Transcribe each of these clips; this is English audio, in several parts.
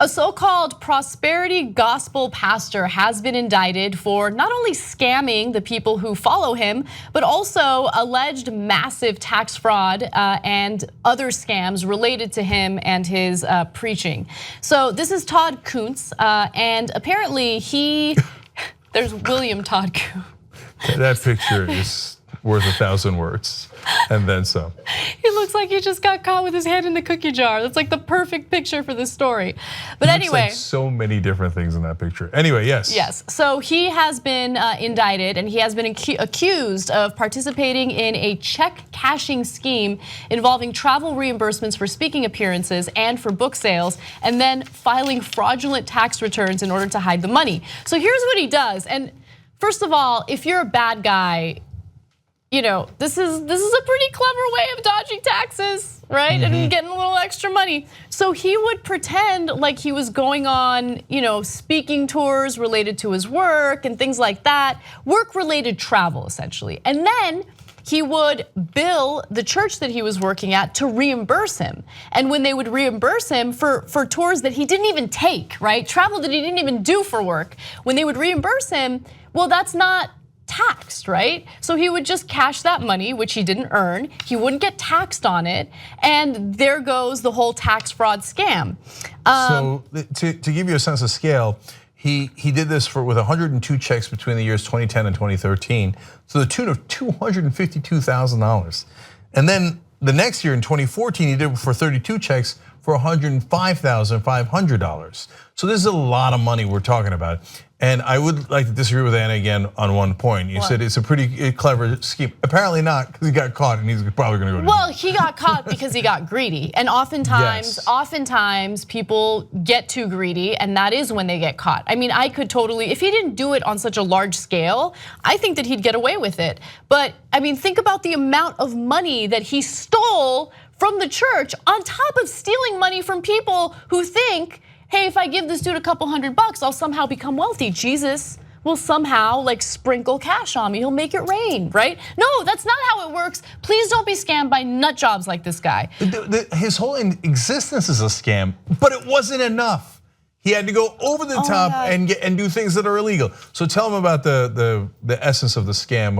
A so-called prosperity gospel pastor has been indicted for not only scamming the people who follow him, but also alleged massive tax fraud and other scams related to him and his preaching. So this is Todd Coontz, and apparently there's William Todd Coontz. That picture is worth 1,000 words, and then some. He looks like he just got caught with his hand in the cookie jar. That's like the perfect picture for this story. But anyway, like so many different things in that picture. Anyway, yes. Yes. So he has been indicted, and he has been accused of participating in a check cashing scheme involving travel reimbursements for speaking appearances and for book sales, and then filing fraudulent tax returns in order to hide the money. So here's what he does. And first of all, if you're a bad guy, you know, this is a pretty clever way of dodging taxes, right? And getting a little extra money. So he would pretend like he was going on, speaking tours related to his work and things like that, work-related travel essentially. And then he would bill the church that he was working at to reimburse him. And when they would reimburse him for tours that he didn't even take, right? Travel that he didn't even do for work. When they would reimburse him, well, that's not taxed, right? So he would just cash that money, which he didn't earn. He wouldn't get taxed on it, and there goes the whole tax fraud scam. So to give you a sense of scale, he did this with 102 checks between the years 2010 and 2013, to the tune of $252,000. And then the next year in 2014, he did it for 32 checks for $105,500. So this is a lot of money we're talking about. And I would like to disagree with Anna again on one point. You said it's a pretty clever scheme. Apparently not, because he got caught and he's probably going to go to jail. Well, he got caught because he got greedy. And oftentimes people get too greedy, and that is when they get caught. I mean, I could totally, if he didn't do it on such a large scale, I think that he'd get away with it. But I mean, think about the amount of money that he stole from the church, on top of stealing money from people who think, hey, if I give this dude a couple $100, I'll somehow become wealthy. Jesus will somehow like sprinkle cash on me. He'll make it rain, right? No, that's not how it works. Please don't be scammed by nut jobs like this guy. His whole existence is a scam, but it wasn't enough. He had to go over the top and do things that are illegal. So tell him about the essence of the scam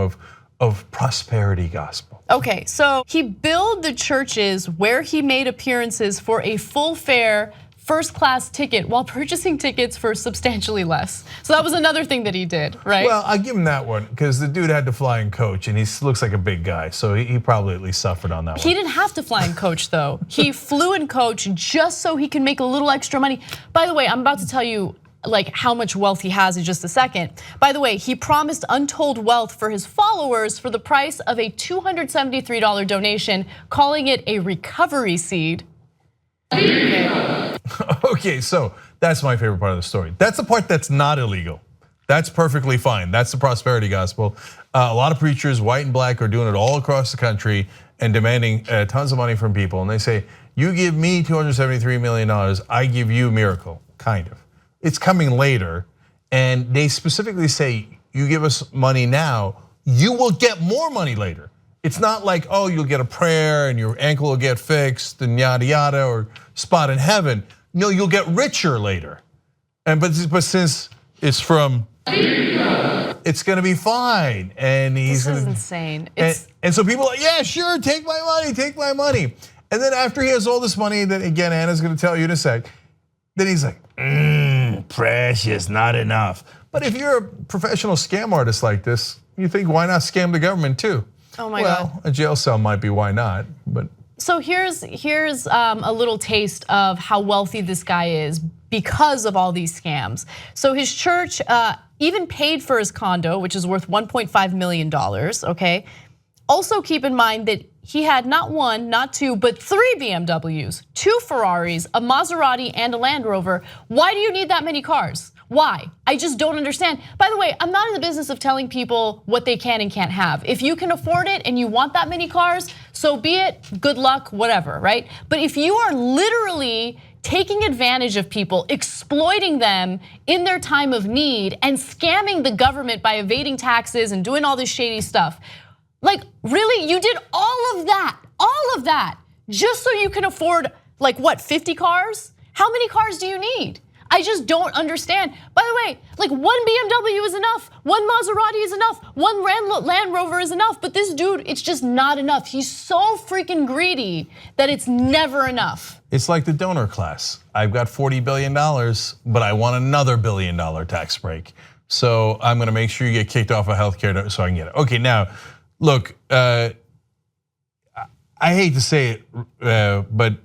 of prosperity gospel. Okay, so he billed the churches where he made appearances for a full fare first-class ticket while purchasing tickets for substantially less. So that was another thing that he did, right? Well, I'll give him that one, because the dude had to fly in coach, and he looks like a big guy, so he probably at least suffered on that one. He didn't have to fly in coach, though. He flew in coach just so he can make a little extra money. By the way, I'm about to tell you like how much wealth he has in just a second. By the way, he promised untold wealth for his followers for the price of a $273 donation, calling it a recovery seed. Okay, so that's my favorite part of the story. That's the part that's not illegal. That's perfectly fine. That's the prosperity gospel. A lot of preachers, white and black, are doing it all across the country and demanding tons of money from people. And they say, you give me $273 million, I give you a miracle, kind of. It's coming later, and they specifically say, you give us money now, you will get more money later. It's not like, oh, you'll get a prayer and your ankle will get fixed and yada yada, or spot in heaven. No, you'll get richer later. But since it's from, it's gonna be fine. And this is insane. And so people are like, yeah, sure, take my money, take my money. And then after he has all this money that, again, Anna's gonna tell you in a sec, then he's like, precious, not enough. But if you're a professional scam artist like this, you think, why not scam the government too? Oh my God. Well, a jail cell might be, why not, but. So here's a little taste of how wealthy this guy is because of all these scams. So his church even paid for his condo, which is worth $1.5 million, okay? Also keep in mind that he had not one, not two, but 3 BMWs, 2 Ferraris, a Maserati, and a Land Rover. Why do you need that many cars? Why? I just don't understand. By the way, I'm not in the business of telling people what they can and can't have. If you can afford it and you want that many cars, so be it, good luck, whatever, right? But if you are literally taking advantage of people, exploiting them in their time of need, and scamming the government by evading taxes and doing all this shady stuff, like really, you did all of that, just so you can afford like what, 50 cars? How many cars do you need? I just don't understand. By the way, like one BMW is enough, one Maserati is enough, one Land Rover is enough, but this dude, it's just not enough. He's so freaking greedy that it's never enough. It's like the donor class. I've got $40 billion, but I want another $1 billion tax break. So I'm gonna make sure you get kicked off of healthcare so I can get it. Okay, now, look, I hate to say it, but,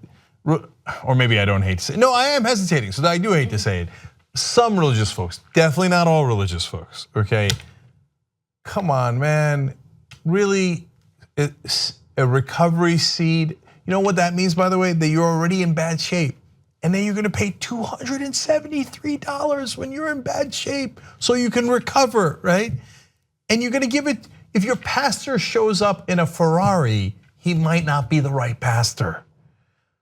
or maybe I don't hate to say it. No, I am hesitating, so I do hate to say it. Some religious folks, definitely not all religious folks, okay? Come on, man, really, a recovery seed, you know what that means, by the way? That you're already in bad shape. And then you're gonna pay $273 when you're in bad shape so you can recover, right? And you're gonna give it, if your pastor shows up in a Ferrari, he might not be the right pastor.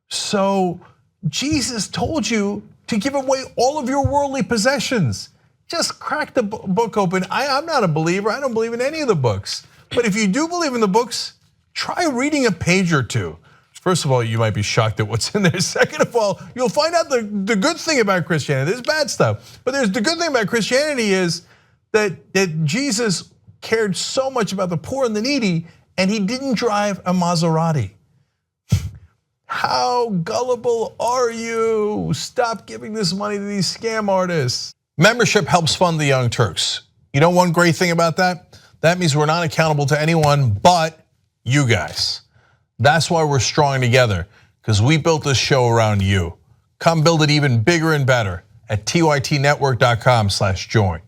So Jesus told you to give away all of your worldly possessions. Just crack the book open. I'm not a believer, I don't believe in any of the books. But if you do believe in the books, try reading a page or two. First of all, you might be shocked at what's in there. Second of all, you'll find out the good thing about Christianity. There's bad stuff, but there's the good thing about Christianity is that Jesus cared so much about the poor and the needy, and he didn't drive a Maserati. How gullible are you? Stop giving this money to these scam artists. Membership helps fund the Young Turks. You know one great thing about that? That means we're not accountable to anyone but you guys. That's why we're strong together, because we built this show around you. Come build it even bigger and better at tytnetwork.com/join.